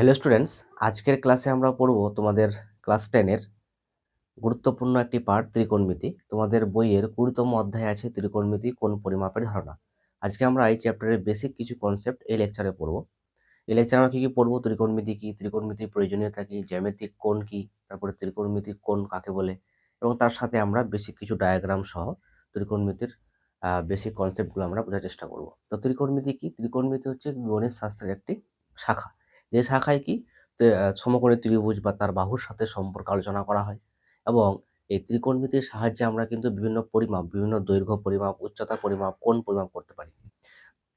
Hello students, আজকের ক্লাসে আমরা পড়ব তোমাদের ক্লাস 10 এর গুরুত্বপূর্ণ একটি পার্ট ত্রিকোণমিতি। তোমাদের বইয়ের 20তম অধ্যায় আছে ত্রিকোণমিতি কোণ পরিমাপের ধারণা। আজকে আমরা এই চ্যাপ্টারের বেসিক কিছু কনসেপ্ট এই লেকচারে পড়ব। এই লেকচারে আমরা কি পড়বো? ত্রিকোণমিতি কি, ত্রিকোণমিতির প্রয়োজনীয়তা কি, জ্যামিতিক কোণ কি, তারপরে ত্রিকোণমিতিক কোণ কাকে বলে, এবং তার সাথে আমরা বেসিক কিছু ডায়াগ্রাম সহ ত্রিকোণমিতির বেসিক কনসেপ্টগুলো আমরা বোঝার চেষ্টা করব। তো ত্রিকোণমিতি কি? ত্রিকোণমিতি হচ্ছে গণিত শাস্ত্রের একটি শাখা, যে শাখায় কি সমকোণী ত্রিভুজ বা তার বাহুর সাথে সম্পর্ক আলোচনা করা হয়। এবং এই ত্রিকোণমিতির সাহায্যে আমরা কিন্তু বিভিন্ন পরিমাপ, বিভিন্ন দৈর্ঘ্য পরিমাপ, উচ্চতা পরিমাপ, কোণ পরিমাপ করতে পারি।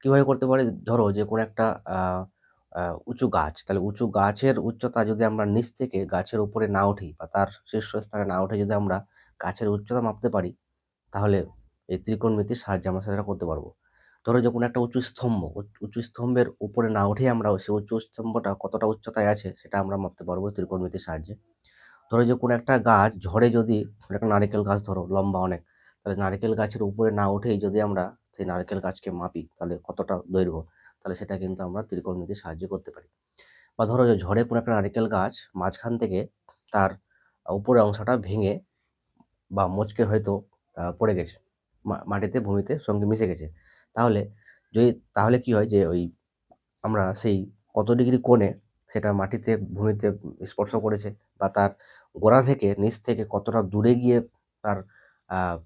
কিভাবে করতে পারি? ধরো যে কোনো একটা আহ, আহ, উঁচু গাছ, তাহলে উঁচু গাছের উচ্চতা যদি আমরা নিচ থেকে গাছের উপরে না উঠি বা তার শীর্ষস্থানে না উঠে যদি আমরা গাছের উচ্চতা মাপতে পারি, তাহলে এই ত্রিকোণমিতির সাহায্যে আমরা সেটা করতে পারবো। ধরো যে কোনো একটা উঁচু স্তম্ভ, উঁচু স্তম্ভের উপরে না উঠে আমরা সেই উঁচু স্তম্ভটা কতটা উচ্চতায় আছে সেটা আমরা মাপতে পারবো ত্রিকোণমিতির সাহায্যে। ধরো যে কোনো একটা গাছ ঝড়ে যদি, একটা নারকেল গাছ ধরো লম্বা অনেক, তাহলে নারকেল গাছের উপরে না উঠেই যদি আমরা সেই নারকেল গাছকে মাপি তাহলে কতটা দৈর্ঘ্য, তাহলে সেটা কিন্তু আমরা ত্রিকোণমিতির সাহায্যে করতে পারি। বা ধরো যে ঝড়ে কোনো একটা নারকেল গাছ মাঝখান থেকে তার উপরের অংশটা ভেঙে বা মচকে হয়তো পড়ে গেছে, মাটিতে ভূমিতে সঙ্গে মিশে গেছে, তাহলে যদি, তাহলে কি হয় যে ওই আমরা সেই কত ডিগ্রি কোণে সেটা মাটিতে ভূমিতে স্পর্শ করেছে, বা তার গোড়া থেকে নিচ থেকে কতটা দূরে গিয়ে তার আহ,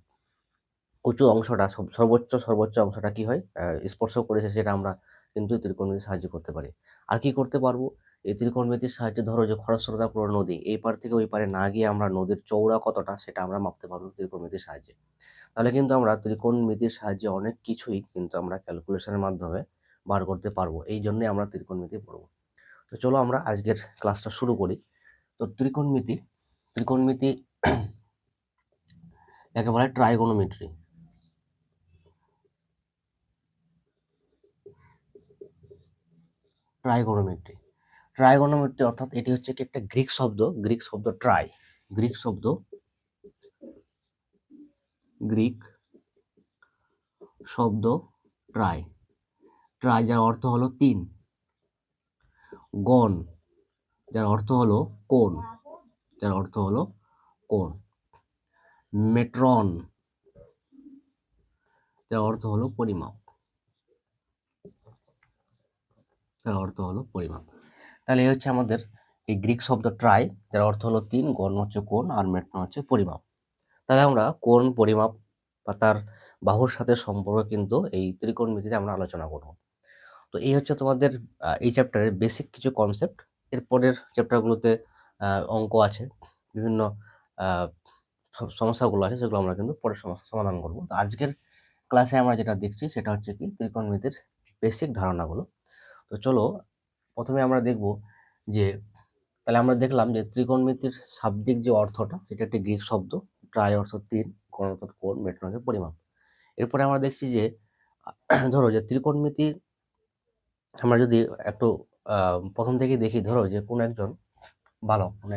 উঁচু অংশটা সর্বোচ্চ অংশটা কি হয় স্পর্শ করেছে, সেটা আমরা কিন্তু এই ত্রিকোণমিতির সাহায্যে করতে পারি। আর কি করতে পারবো? এই ত্রিকোণমিতির সাহায্যে ধরো যে খরস্রোতা নদী এই পার থেকে ওই পারে না গিয়ে আমরা নদীর চওড়া কতটা সেটা আমরা মাপতে পারবো ত্রিকোণমিতির সাহায্যে। তাহলে কিন্তু আমরা ত্রিকোণমিতির সাহায্যে অনেক কিছুই কিন্তু আমরা ক্যালকুলেশনের মাধ্যমে বার করতে পারবো। এই জন্যই আমরা ত্রিকোণমিতি পড়বো। তো চলো আমরা আজকের ক্লাসটা শুরু করি। তো ত্রিকোণমিতি, ত্রিকোণমিতি যাকে বলা হয় ট্রাইগোনোমেট্রি। ট্রাইগোনোমেট্রি, ট্রাইগোনোমেট্রি অর্থাৎ এটি হচ্ছে কি একটা গ্রিক শব্দ, গ্রিক শব্দ ট্রাই, গ্রিক শব্দ, গ্রিক শব্দ ট্রাই, ট্রাই যার অর্থ হলো তিন, গণ যার অর্থ হলো কোণ, যার অর্থ হলো কোণ, মেট্রন যার অর্থ হলো পরিমাপ, যার অর্থ হলো পরিমাপ। তাহলে এই হচ্ছে আমাদের এই গ্রিক শব্দ ট্রাই, যার অর্থ হলো তিন, গণ হচ্ছে কোণ, আর মেট্রন হচ্ছে পরিমাপ। তাহলে আমরা কোণ পরিমাপ বা তার বাহুর সাথে সম্পর্ক কিন্তু এই ত্রিকোণমিতিতে আমরা আলোচনা করব। তো এই হচ্ছে তোমাদের এই চ্যাপ্টারের বেসিক কিছু কনসেপ্ট। এরপরের চ্যাপ্টারগুলোতে অঙ্ক আছে, বিভিন্ন আহ, সমস্যাগুলো আছে, সেগুলো আমরা কিন্তু পরে সমস্যা সমাধান করব। তো আজকের ক্লাসে আমরা যেটা দেখছি সেটা হচ্ছে কি ত্রিকোণমিতির বেসিক ধারণাগুলো। তো চলো প্রথমে আমরা দেখব যে, তাহলে আমরা দেখলাম যে ত্রিকোণমিতির শাব্দিক যে অর্থটা সেটা একটি গ্রিক শব্দ, ট্রাই অর্থ তিন, কোণ অর্থাৎ কোণ, মেট্রন হচ্ছে পরিমাপ। এরপরে আমরা দেখছি যে ধরো যে ত্রিকোণমিতি আমরা যদি একটু প্রথম থেকেই দেখি, ধরো যে কোনো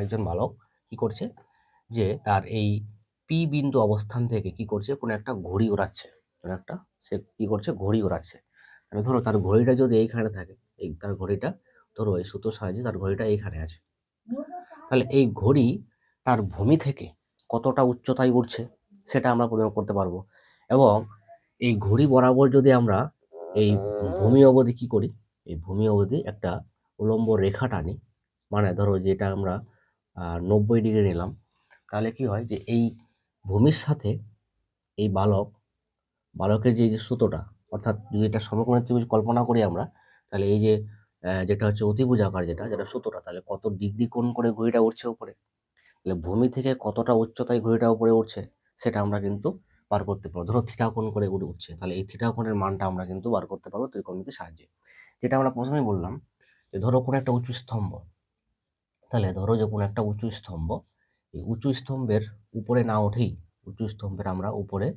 একজন বালক কি করছে, যে তার এই পি বিন্দু অবস্থান থেকে কি করছে, কোনো একটা ঘড়ি ওড়াচ্ছে, কোনো একটা সে কি করছে, ঘড়ি ওড়াচ্ছে। মানে ধরো তার ঘড়িটা যদি এইখানে থাকে, এই তার ঘড়িটা, ধরো এই সুতোর সাহায্যে তার ঘড়িটা এইখানে আছে, তাহলে এই ঘড়ি তার ভূমি থেকে কতটা উচ্চতায় উঠছে সেটা আমরা পরিমাপ করতে পারবো। এবং এই ঘড়ি বরাবর যদি আমরা এই ভূমি অবধি কি করি, এই ভূমি অবধি একটা উলম্ব রেখা টানি, মানে ধরো যেটা আমরা 90 ডিগ্রি নিলাম, তাহলে কি হয় যে এই ভূমির সাথে এই বালকের যে সুতোটা, অর্থাৎ যদি এটা সমকোণী ত্রিভুজ কল্পনা করি আমরা, তাহলে এই যে যেটা হচ্ছে অতিভুজ আকার, যেটা সুতোটা, তাহলে কত ডিগ্রি কোণ করে ঘড়িটা উঠছে উপরে, তাহলে ভূমি থেকে কতটা উচ্চতায় ঘড়িটা উপরে উঠছে সেটা আমরা কিন্তু বার করতে পারবো। ধরো থিটা কোণ করে উঠছে, তাহলে এই থিটা কোণের মানটা আমরা কিন্তু বার করতে পারবো ত্রিকোণমিতির সাহায্যে। যেটা আমরা প্রথমেই বললাম যে ধরো কোনো একটা উঁচু স্তম্ভ, তাহলে ধরো যে কোনো একটা উঁচু স্তম্ভ, এই উঁচু স্তম্ভের উপরে না উঠেই, উঁচু স্তম্ভের আমরা উপরে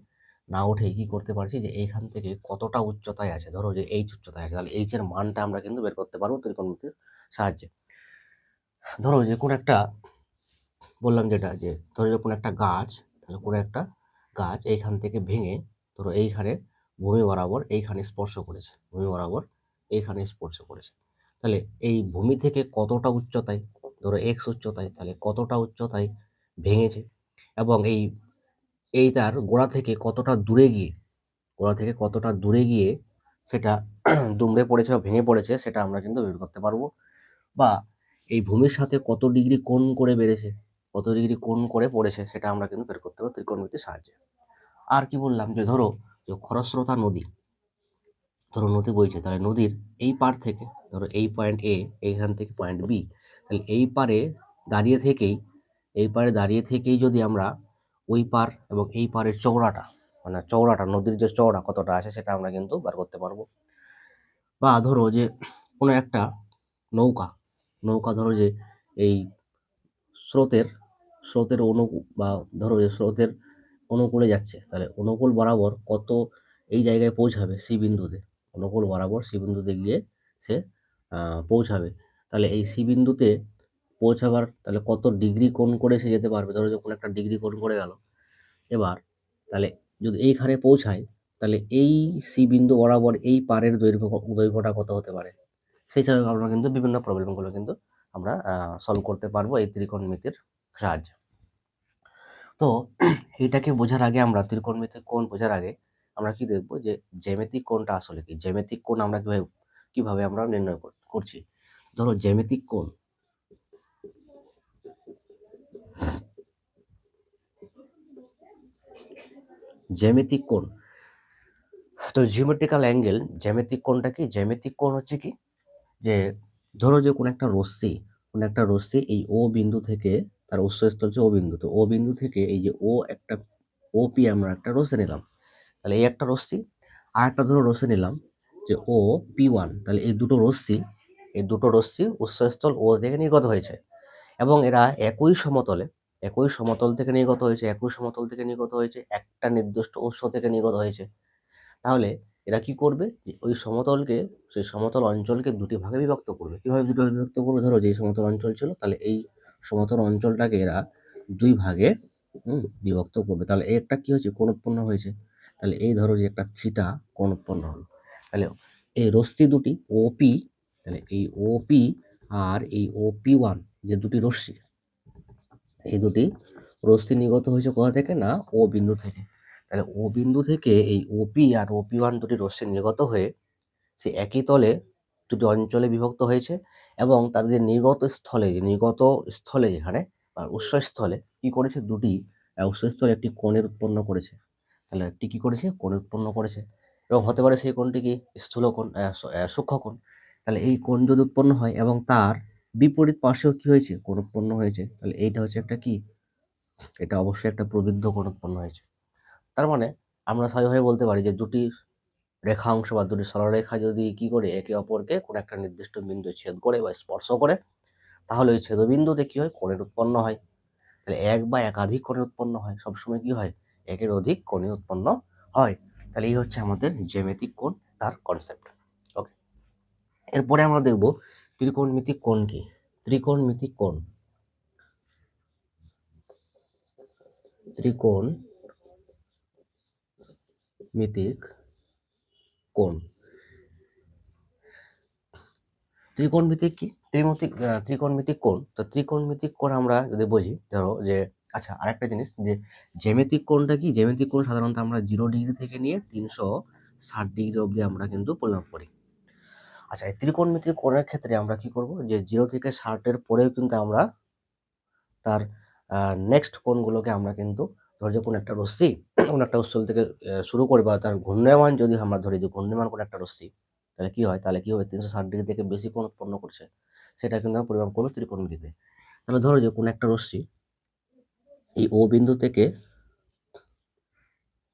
না উঠেই কি করতে পারছি, যে এইখান থেকে কতটা উচ্চতায় আছে, ধরো যে এইচ উচ্চতায় আছে, তাহলে এইচ এর মানটা আমরা কিন্তু বের করতে পারবো ত্রিকোণমিতির সাহায্যে। ধরো যে কোনো একটা, বললাম যেটা, যে ধরো যে কোনো একটা গাছ, তাহলে কোনো একটা গাছ এইখান থেকে ভেঙে ধরো এইখানে ভূমি বরাবর এইখানে স্পর্শ করেছে, ভূমি বরাবর এইখানে স্পর্শ করেছে, তাহলে এই ভূমি থেকে কতটা উচ্চতায়, ধরো এক্স উচ্চতায়, তাহলে কতটা উচ্চতায় ভেঙেছে, এবং এই তার গোড়া থেকে কতটা দূরে গিয়ে, গোড়া থেকে কতটা দূরে গিয়ে সেটা দুমড়ে পড়েছে বা ভেঙে পড়েছে, সেটা আমরা কিন্তু বের করতে পারবো। বা এই ভূমির সাথে কত ডিগ্রি কোণ করে বেড়েছে, কত ডিগ্রি কোণ করে পড়েছে, সেটা আমরা কিন্তু বের করতে পারবো ত্রিকোণমিতির সাহায্যে। আর কি বললাম, যে ধরো যে খরস্রোতা নদী, ধরো নদী বইছে, তাহলে নদীর এই পার থেকে, ধরো এই পয়েন্ট এ, এইখান থেকে পয়েন্ট বি, তাহলে এই পারে দাঁড়িয়ে থেকেই যদি আমরা ওই পার এবং এই পারের চওড়াটা, মানে চওড়াটা, নদীর যে চওড়া কতটা আছে, সেটা আমরা কিন্তু বার করতে পারবো। বা ধরো যে কোনো একটা নৌকা, ধরো যে এই স্রোতের স্রোতের অনুকূল, বা ধরো যে স্রোতের অনুকূলে যাচ্ছে, তাহলে অনুকূল বরাবর কত এই জায়গায় পৌঁছাবে, সি বিন্দুতে, অনুকূল বরাবর সি বিন্দুতে গিয়ে সে পৌঁছাবে। তাহলে এই সি বিন্দুতে পৌঁছাবার তাহলে কত ডিগ্রি কোণ করে সে যেতে পারবে, ধরো যখন একটা ডিগ্রি কোণ করে গেল, এবার তাহলে যদি এইখানে পৌঁছায়, তাহলে এই সি বিন্দু বরাবর এই পারের দৈর্ঘ্যটা কত হতে পারে, সেই হিসাবে আমরা কিন্তু বিভিন্ন প্রবলেমগুলো কিন্তু আমরা সলভ করতে পারবো এই ত্রিকোণমিতির সাহায্যে। তো এইটাকে বোঝার আগে, আমরা ত্রিকোণমিতিক কোণ বোঝার আগে আমরা কি দেখবো, যে জ্যামিতিক কোণটা আসলে কি, জ্যামিতিক কোণ আমরা কিভাবে আমরা নির্ণয় করছি। ধরো জ্যামিতিক কোণ, জ্যামিতিক কোণ, তো জিওমেট্রিক্যাল অ্যাঙ্গেল, জ্যামিতিক কোণটা কি, জ্যামিতিক কোণ হচ্ছে কি, যে ধরো যে কোনো একটা রশ্মি এই ও বিন্দু থেকে, তার উৎসস্থল হচ্ছে ও বিন্দু, তো ও বিন্দু থেকে এই যে ও একটা ও পি আমরা একটা রশ্মি নিলাম, তাহলে এই একটা রশ্মি, আর একটা ধরো রশ্মি নিলাম যে ও পি ওয়ান, তাহলে এই দুটো রশ্মি উৎসস্থল ও থেকে নির্গত হয়েছে, এবং এরা একই সমতল থেকে নির্গত হয়েছে, একটা নির্দিষ্ট উৎস থেকে নির্গত হয়েছে। তাহলে এরা কি করবে, যে ওই সেই সমতল অঞ্চলকে দুটি ভাগে বিভক্ত করবে। কিভাবে দুটি ভাগে বিভক্ত করবে, ধরো যে সমতল অঞ্চল ছিল, তাহলে এই সমতল অঞ্চলটাকে এরা দুই ভাগে বিভক্ত করবে। তাহলে এই একটা কি হয়েছে, কোণ উৎপন্ন হয়েছে। তাহলে এই ধরো যে একটা থিটা কোণ উৎপন্ন হলো। তাহলে এই রশ্মি দুটি ওপি, তাহলে এই ওপি আর এই ওপি ওয়ান, যে দুটি রশ্মি, এই দুটি রশ্মি নির্গত হয়েছে কোথা থেকে, না ও বিন্দু থেকে। তাহলে ও বিন্দু থেকে এই ওপি আর ওপি ওয়ান দুটি রশ্মি নির্গত হয়ে সে একই তলে দুটি অঞ্চলে বিভক্ত হয়েছে, এবং তাদের নির্গত স্থলে যেখানে বা উৎসস্থলে কি করেছে, উৎসস্থলে একটি কোণের উৎপন্ন করেছে। তাহলে একটি কি করেছে, কোণ উৎপন্ন করেছে, এবং হতে পারে সেই কোণটি কি স্থূল কোণ, সূক্ষ্ম কোণ। তাহলে এই কোণ যদি উৎপন্ন হয় এবং তার বিপরীত পার্শ্বেও কি হয়েছে, কোণ উৎপন্ন হয়েছে, তাহলে এইটা হচ্ছে একটা কি, এটা অবশ্যই একটা প্রবৃদ্ধ কোণ উৎপন্ন হয়েছে। তার মানে আমরা স্বাভাবিকভাবে বলতে পারি যে দুটি রেখাংশ বা দুটি সরলরেখা যদি কি করে একে অপরকে কোনো একটা নির্দিষ্ট বিন্দু ছেদ করে বা স্পর্শ করে, তাহলে ওই ছেদবিন্দুতে কি হয়, কোণের উৎপন্ন হয়। তাহলে এক বা একাধিক কোণের উৎপন্ন হয়, সবসময় কি হয়, একের অধিক কোণের উৎপন্ন হয়। তাহলে এই হচ্ছে আমাদের জ্যামিতিক কোণ, তার কনসেপ্ট। ওকে, এরপরে আমরা দেখব ত্রিকোণমিতিক কোণ কি। ত্রিকোণমিতিক কোণ, ত্রিকোণমিতিক কোণ, ত্রিকোণমিতিক কি, ত্রিকোণমিতিক কোণ। তো ত্রিকোণমিতিক কোণ আমরা যদি বুঝি, ধরো যে, আচ্ছা আরেকটা জিনিস, যে জ্যামিতিক কোণটা কি, জ্যামিতিক কোণ সাধারণত আমরা 0 ডিগ্রি থেকে নিয়ে 360 ডিগ্রি অবধি আমরা কিন্তু পরিমাপ করি। আচ্ছা, এই ত্রিকোণমিতিক কোণের ক্ষেত্রে আমরা কি করব, যে 0 থেকে 60 পরেও কিন্তু আমরা তার নেক্সট কোণগুলোকে আমরা কিন্তু, ধরো যে কোনো একটা রশ্মি কোনো একটা স্থল থেকে শুরু করে, বা তার ঘূর্ণায়মান যদি আমরা ধরি, যে ঘূর্ণায়মান কোনো একটা রশ্মি, তাহলে কি হয়, 360 ডিগ্রি থেকে বেশি কোণ উৎপন্ন করছে, সেটা কিন্তু আমরা পরিমাপ করবো ত্রিকোণমিতিতে। তাহলে ধরো যে কোনো একটা রশ্মি এই ও বিন্দু থেকে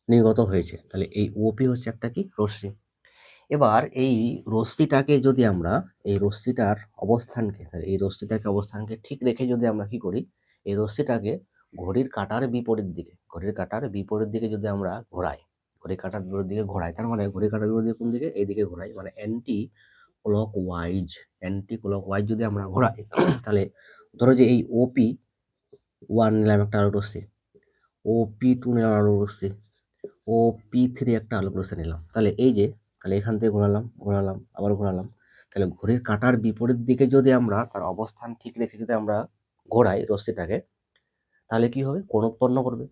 নির্গত হয়েছে, তাহলে এই ওপি হচ্ছে একটা কি, রশ্মি। এবার এই রশ্মিটাকে যদি আমরা, এই রশ্মিটাকে অবস্থানকে ঠিক রেখে যদি আমরা কি করি, এই রশ্মিটাকে ঘড়ির কাঁটার বিপরীত দিকে যদি আমরা ঘোরাই, তার মানে ঘড়ির কাঁটার বিপরীত দিকে কোন দিকে, এইদিকে ঘোরাই, মানে অ্যান্টি ক্লকওয়াইজ যদি আমরা ঘোরাই, তাহলে ধরো যে এই ওপি ওয়ান নিলাম একটা আলোক রশ্মি, ওপি টু নিলাম আলোক রশ্মি, ওপি থ্রি একটা আলোক রশ্মি নিলাম, তাহলে এখান থেকে ঘোরালাম, আবার ঘোরালাম, তাহলে ঘড়ির কাঁটার বিপরীত দিকে যদি আমরা তার অবস্থান ঠিক রেখে যদি আমরা ঘোরাই রশ্মিটাকে, তাহলে কি হবে? কোণ উৎপন্ন করবে।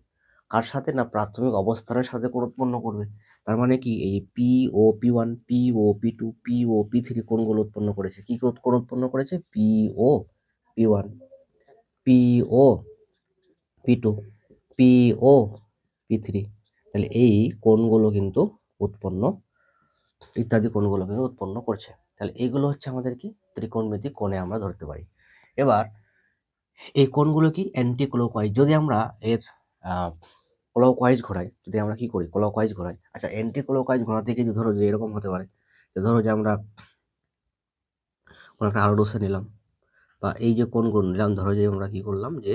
কার সাথে? না প্রাথমিক অবস্থানের সাথে কোণ উৎপন্ন করবে। তার মানে কি এই P O P one, P O P two, P O P three কোণগুলো উৎপন্ন করেছে। কি কোণ উৎপন্ন করেছে? P O P one, P O P two, P O P three. তাহলে এই কোণগুলো কিন্তু উৎপন্ন, ইত্যাদি কোণগুলো কিন্তু উৎপন্ন করছে। তাহলে এইগুলো হচ্ছে আমাদের কি ত্রিকোণমিতিক কোণে আমরা ধরতে পারি। এবার এই কোণগুলো কি অ্যান্টি ক্লকওয়াইজ। যদি আমরা এর ক্লকওয়াইজ ঘোরাই, যদি আমরা কি করি ক্লকওয়াইজ ঘোরাই, আচ্ছা অ্যান্টি ক্লকওয়াইজ ঘোরাতে গিয়ে ধরো যে এরকম হতে পারে, যে ধরো যে আমরা কোনো একটা আলোক রশ্মি নিলাম, বা এই যে কোণগুলো নিলাম, ধরো যে আমরা কি করলাম যে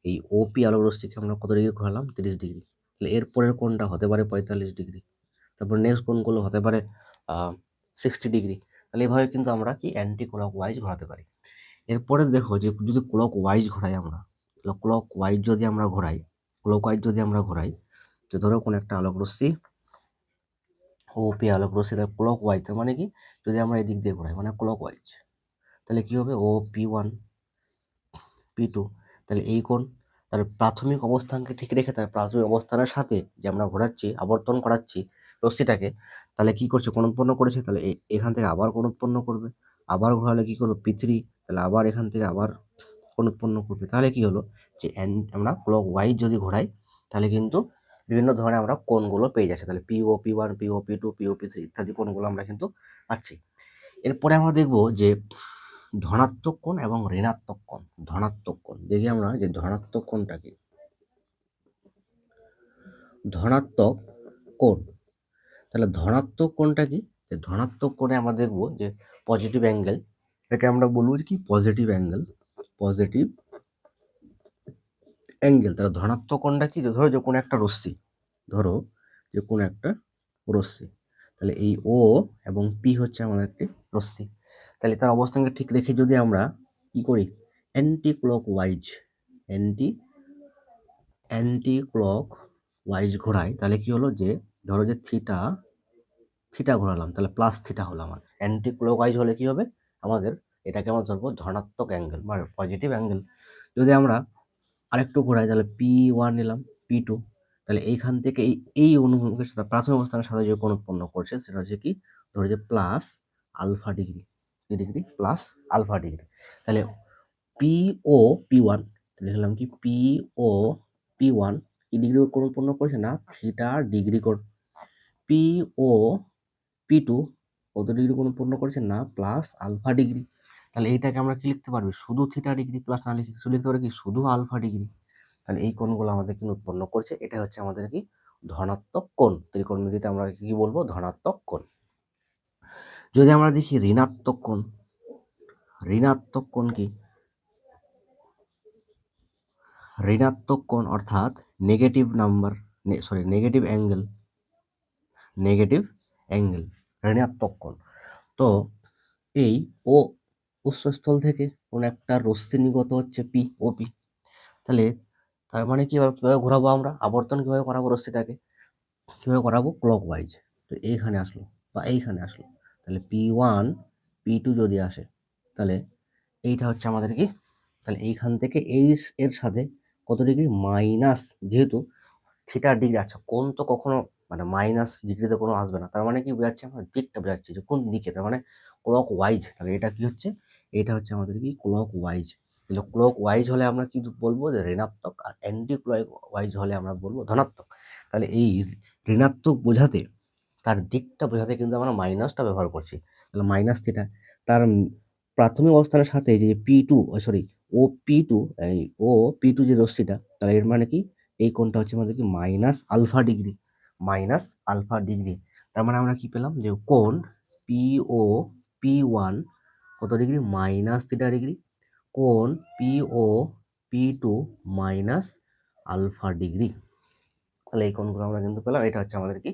এই ওপি আলোক রশ্মিকে আমরা কত ডিগ্রি ঘোরালাম? 30 ডিগ্রি। তাহলে এরপরের কোণটা হতে পারে 45 ডিগ্রি, তারপর নেক্সট কোণগুলো হতে পারে 60 ডিগ্রি। তাহলে এভাবে কিন্তু আমরা কি অ্যান্টি ক্লকওয়াইজ ঘোরাতে পারি। এরপরে দেখো যে যদি ক্লকওয়াইজ ঘোরাই আমরা, ক্লকওয়াইজ যদি আমরা ঘোরাই, ক্লকওয়াইজ যদি আমরা ঘোরাই, তো ধরো কোনো একটা আলোক রশ্মি, ওপি আলোক রশ্মি, তার ক্লকওয়াইজ, তার মানে কি যদি আমরা এদিক দিয়ে ঘোরাই মানে ক্লকওয়াইজ, তাহলে কি হবে? O P one, P two, তাহলে এই কোণ তার প্রাথমিক অবস্থানকে ঠিক রেখে তার প্রাথমিক অবস্থানের সাথে যে আমরা ঘোরাচ্ছি, আবর্তন করাচ্ছি রশ্মিটাকে, তাহলে কি করছে? কোণ উৎপন্ন করেছে। তাহলে এখান থেকে আবার কোণ উৎপন্ন করবে, আবার ঘোরালে কি করবে? পি থ্রি, তাহলে আবার এখান থেকে আবার কোণ উৎপন্ন করবে। তাহলে কি হলো যে আমরা ক্লক ওয়াইজ যদি ঘোরাই, তাহলে কিন্তু বিভিন্ন ধরনের আমরা কোণগুলো পেয়ে যাচ্ছি। তাহলে পিও পি ওয়ান, পিও পি টু, পিও পি থ্রি ইত্যাদি কোণগুলো আমরা কিন্তু পাচ্ছি। এরপরে আমরা দেখব যে ধনাত্মক কোণ এবং ঋণাত্মক কোণ। ধনাত্মক কোণ দেখি আমরা যে ধনাত্মক কোণটা কি। ধনাত্মক কোণ, তাহলে ধনাত্মক কোণটা কি? ধনাত্মক কোণে আমরা দেখব যে পজিটিভ অ্যাঙ্গেল, এটাকে আমরা বলবো কি পজিটিভ অ্যাঙ্গেল, পজিটিভ অ্যাঙ্গেল। তাহলে ধনাত্মক কোণটা কি? ধরো যে কোনো একটা রশ্মি, ধরো যে কোনো একটা রশ্মি, তাহলে এই ও এবং পি হচ্ছে আমাদের একটি রশ্মি, তাহলে তার অবস্থানকে ঠিক রেখে যদি আমরা কি করি? Anti clock wise, anti anti clock wise ঘোরাই, তাহলে কি হলো যে ধরো যে থিটা, থিটা ঘোরালাম, তাহলে প্লাস থিটা হলো আমার। অ্যান্টি ক্লক ওয়াইজ হলে কি হবে আমাদের? এটাকে আমরা ধরবো ধনাত্মক অ্যাঙ্গেল বা পজিটিভ অ্যাঙ্গেল। যদি আমরা আরেকটু ঘোরাই, তাহলে পি ওয়ান নিলাম, পি টু, তাহলে এইখান থেকে এই অনুভূমিকের সাথে প্রাথমিক অবস্থানের সাথে যে কোণ উৎপন্ন করছে সেটা হচ্ছে কি? ধরো যে plus alpha degree, degree plus alpha degree. তাহলে পি ও পি ওয়ান, লিখলাম কি পি ও পি ওয়ান কি ডিগ্রি কোণ উৎপন্ন করছে? না থিটা ডিগ্রি কোণ। পি ও পি টু কত ডিগ্রি কোণ উৎপন্ন করেছে? না প্লাস আলফা ডিগ্রি। তাহলে এইটাকে আমরা কি লিখতে পারবি? শুধু থিটা ডিগ্রি প্লাস না লিখে লিখতে পারি কি শুধু আলফা ডিগ্রি। তাহলে এই কোণগুলো আমাদের কিন্তু উৎপন্ন করছে, এটা হচ্ছে আমাদের কি ধনাত্মক কোণ। ত্রিকোণমিতিতে আমরা কি বলবো? ধনাত্মক কোণ। যদি আমরা দেখি ঋণাত্মক কোণ, ঋণাত্মক কোণ কি? ঋণাত্মক কোণ অর্থাৎ negative number, sorry negative angle, negative angle ঋণাত্মক কোণ। তো এই ও উৎসস্থল থেকে কোন একটা রশ্মি নির্গত হচ্ছে পি ও পি, তাহলে তার মানে কিভাবে ঘোরাবো আমরা? আবর্তন কিভাবে করাবো রশ্মিটাকে? কিভাবে করাবো? Clock wise. তো এইখানে আসলো বা এইখানে আসলো, তাহলে পি ওয়ান পি টু যদি আসে, তাহলে এইটা হচ্ছে আমাদের কি? তাহলে এইখান থেকে এই এর সাথে কত ডিগ্রি? মাইনাস, যেহেতু থিটা ডিগ্রি, আচ্ছা কোণ তো কখনো মানে মাইনাস ডিগ্রিতে কোনো আসবে না, তার মানে কি বোঝাচ্ছে? আমরা দিকটা বোঝাচ্ছি যে কোন দিকে, তার মানে ক্লক ওয়াইজ। তাহলে এটা কি হচ্ছে? এটা হচ্ছে আমাদের কি ক্লক ওয়াইজ। তাহলে ক্লক ওয়াইজ হলে আমরা কি বলবো? যে ঋণাত্মক, আর অ্যান্টি ক্লক ওয়াইজ হলে আমরা বলবো ধনাত্মক। তাহলে এই ঋণাত্মক বোঝাতে, তার দিকটা বোঝাতে কিন্তু আমরা মাইনাসটা ব্যবহার করছি। তাহলে মাইনাস থিটা, তার প্রাথমিক অবস্থানের সাথে যে P two, sorry O P two, এই ও পি টু যে রশ্মিটা, তাহলে এর মানে কি? এই কোণটা হচ্ছে আমাদের কি minus alpha degree, minus alpha degree. তার মানে আমরা কি পেলাম? যে কোণ পি ও পি ওয়ান কত ডিগ্রি? Minus theta degree. কোণ P O P two minus alpha degree. তাহলে এই কোণগুলো আমরা কিন্তু পেলাম। এটা হচ্ছে আমাদের কি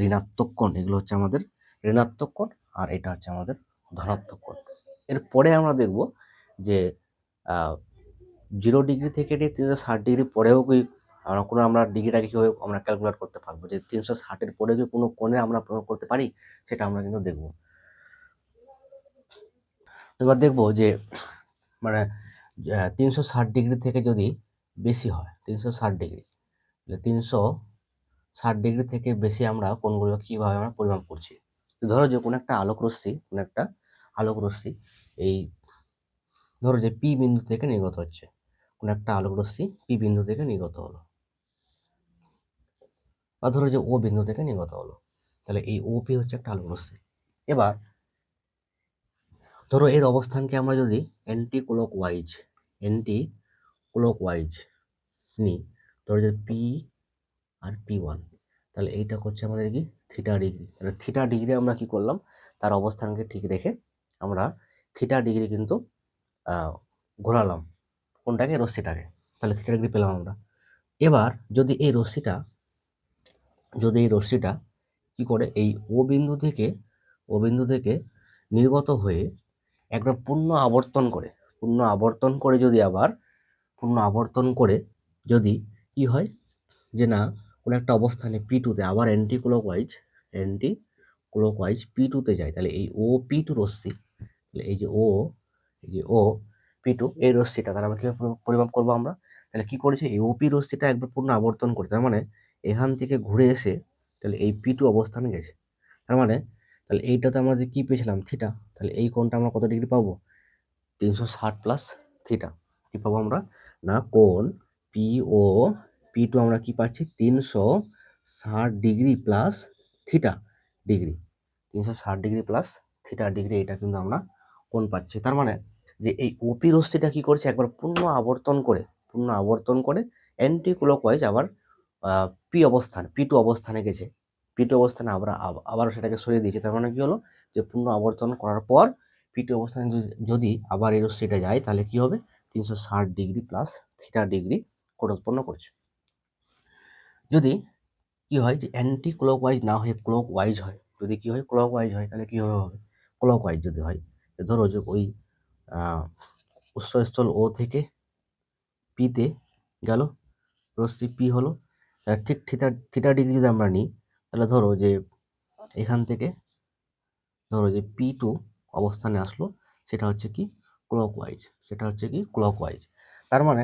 ঋণাত্মক কোণ। এগুলো হচ্ছে আমাদের ঋণাত্মক কোণ, আর এটা হচ্ছে আমাদের ধনাত্মক কোণ। এরপরে আমরা দেখব যে 0 ডিগ্রি থেকে 360 ডিগ্রি পরেও কি আমরা ডিগ্রিটাকে কীভাবে আমরা ক্যালকুলেট করতে পারবো, যে 360-এর পরে কি কোনো কোণে আমরা প্রয়োগ করতে পারি, সেটা আমরা কিন্তু দেখব। এবার দেখবো যে মানে 360 ডিগ্রি থেকে যদি বেশি হয়, 360 ডিগ্রি, 360 ডিগ্রি থেকে বেশি আমরা কোণগুলো কীভাবে আমরা পরিমাপ করছি। ধরো যে কোনো একটা আলোক রশ্মি এই ধরো যে পি বিন্দু থেকে নির্গত হচ্ছে, কোনো একটা আলোক রশ্মি পি বিন্দু থেকে নির্গত হলো, বা ধরো যে ও বিন্দু থেকে নির্গত হলো, তাহলে এই ওপি হচ্ছে একটা আলোক রশ্মি। এবার ধরো এর অবস্থানকে আমরা যদি অ্যান্টি ক্লকওয়াইজ নিই, ধরো যে পি আর P1, তাহলে এইটা করছে আমাদের কি থিটা ডিগ্রি। তাহলে থিটা ডিগ্রি আমরা কি করলাম, তার অবস্থানকে ঠিক রেখে আমরা থিটা ডিগ্রি কিন্তু ঘোরালাম কোনটাকে, রশ্মিটাকে, তাহলে থিটা ডিগ্রি পেলাম আমরা। এবার যদি এই রশ্মিটা কি করে এই ও বিন্দু থেকে নির্গত হয়ে একবার পূর্ণ আবর্তন করে যদি কি হয় যে না কোনো একটা অবস্থানে P2-তে আবার অ্যান্টি ক্লকওয়াইজ P2-তে যায়, তাহলে এই P2 রশ্মি, তাহলে এই যে P2 এই রশ্মিটা তাহলে আমরা কীভাবে পরিমাপ করবো আমরা, তাহলে কি করেছে এই OP রশ্মিটা একবার পূর্ণ আবর্তন করে, তার মানে এখান থেকে ঘুরে এসে তাহলে এই P2 অবস্থানে গেছে, তার মানে তাহলে এইটাতে আমাদের কি পেয়েছিলাম থিটা, তাহলে এই কোণটা আমরা কত ডিগ্রি পাবো, 360 প্লাস থিটা। কি পাবো আমরা না কোণ পিও P2 আমরা কি পাচ্ছি 360 degree plus theta degree, 360 degree plus theta degree, এটা কিন্তু আমরা কোণ পাচ্ছি। তার মানে যে এই ওপি রশ্মিটা কি করছে একবার পূর্ণ আবর্তন করে অ্যান্টি ক্লকওয়াইজ আবার P2 অবস্থানে গেছে, P2 অবস্থানে আবার সেটাকে সরিয়ে দিয়েছে, তার মানে কি হলো যে পূর্ণ আবর্তন করার পর P2 অবস্থানে যদি আবার এই রশ্মিটা যায় তাহলে কি হবে 360 ডিগ্রি প্লাস থিটা ডিগ্রি কোণ উৎপন্ন করছে। যদি কি হয় যে অ্যান্টি ক্লকওয়াইজ না হয়ে ক্লকওয়াইজ হয়, যদি কি হয় ক্লকওয়াইজ হয় তাহলে কীভাবে হবে, ক্লকওয়াইজ যদি হয় ধরো যে ওই উৎসস্থল ও থেকে পিতে গেল, রশ্মি পি হলো, তাহলে ঠিক থিটা ডিগ্রি যদি আমরা নিই তাহলে ধরো যে এখান থেকে ধরো যে P2 অবস্থানে আসলো, সেটা হচ্ছে কি ক্লকওয়াইজ, তার মানে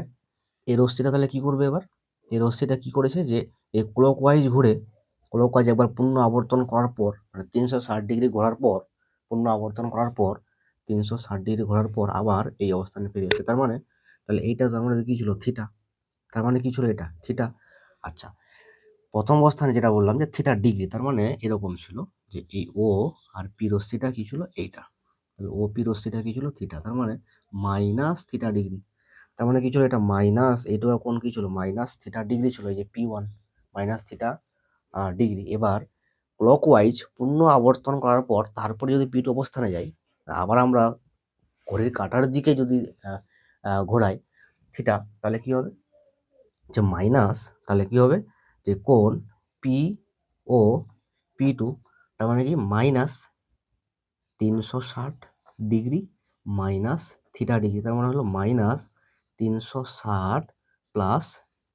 এই রশ্মিটা তাহলে কি করবে, এবার এই রশ্মিটা কি করেছে যে এই ক্লকওয়াইজ একবার পূর্ণ আবর্তন করার পর মানে 360 ডিগ্রি ঘোরার পর পূর্ণ আবর্তন করার পর 360 ডিগ্রি ঘোরার পর আবার এই অবস্থানে ফিরে আসে, তার মানে তাহলে এইটা তো আমাদের কি ছিল থিটা, তার মানে কি ছিল এটা থিটা। আচ্ছা, প্রথম অবস্থানে যেটা বললাম যে থিটা ডিগ্রি, তার মানে এরকম ছিল যে এই ও আর পি রশ্মিটা কি ছিল এইটা, তাহলে ও পি রশ্মিটা কি ছিল থিটা, তার মানে মাইনাস থিটা ডিগ্রি, তার মানে কি ছিল এটা মাইনাস, এইটা কোন কি ছিল মাইনাস থিটা ডিগ্রি ছিল, এই যে P1 মাইনাস থিটা ডিগ্রি। এবার ক্লকওয়াইজ পূর্ণ আবর্তন করার পর তারপরে যদি P2 অবস্থানে যাই, আবার আমরা ঘড়ির কাঁটার দিকে যদি ঘোরাই থিটা, তাহলে কি হবে যে মাইনাস, তাহলে কি হবে যে কোণ পি ও P2, তার মানে কি minus 360 degree minus theta degree, তার মানে হলো মাইনাস 360 প্লাস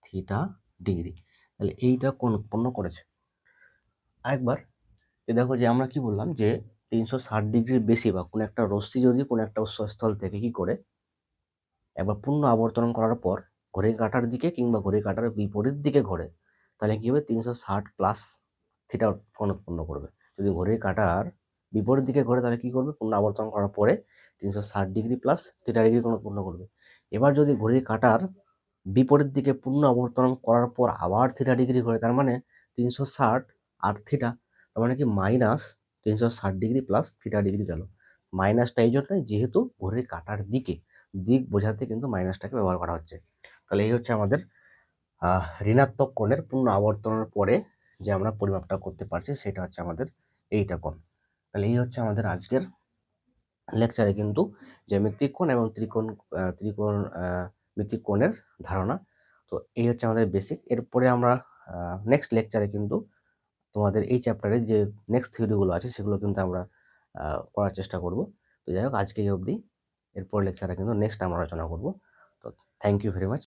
থিটা ডিগ্রি, তাহলে এইটা কোণ উৎপন্ন করেছে। আরেকবার দেখো যে আমরা কি বললাম যে 360 ডিগ্রির বেশি বা কোনো একটা রশ্মি যদি কোনো একটা উৎসস্থল থেকে কি করে একবার পূর্ণ আবর্তন করার পর ঘড়ির কাঁটার দিকে কিংবা ঘড়ির কাঁটার বিপরীত দিকে ঘোরে, তাহলে কি হবে 360 প্লাস থিটা কোণ উৎপন্ন করবে। যদি ঘড়ির কাঁটার বিপরীত দিকে ঘোরে তাহলে কি করবে, পূর্ণ আবর্তন করার পরে 360 ডিগ্রি প্লাস থিটা ডিগ্রি কোণ উৎপন্ন করবে। এবার যদি ঘড়ির কাঁটার বিপরীত দিকে পূর্ণ আবর্তন করার পর আবার থিটা ডিগ্রি ঘোরে, তার মানে 360 আর থিটা, তার মানে কি minus 360 degree plus theta degree গেল। মাইনাসটা এই জন্যই যেহেতু ঘড়ির কাঁটার দিক বোঝাতে কিন্তু মাইনাসটাকে ব্যবহার করা হচ্ছে। তাহলে এই হচ্ছে আমাদের ঋণাত্মক কোণের পূর্ণ আবর্তনের পরে যে আমরা পরিমাপটা করতে পারছি সেটা হচ্ছে আমাদের এইটা কোণ। তাহলে এই হচ্ছে আমাদের আজকের লেকচারে কিন্তু জ্যামিতিক কোণ এবং ত্রিকোণমিতিক কোণের ধারণা। তো এই হচ্ছে আমাদের বেসিক। এরপরে আমরা নেক্সট লেকচারে কিন্তু তোমাদের এই চ্যাপ্টারের যে নেক্সট থিওরিগুলো আছে সেগুলো কিন্তু আমরা করার চেষ্টা করব। তো যাই হোক আজকে এই অবধি, এরপর লেকচারে কিন্তু নেক্সট আমরা আলোচনা করব। তো থ্যাংক ইউ ভেরি মাচ।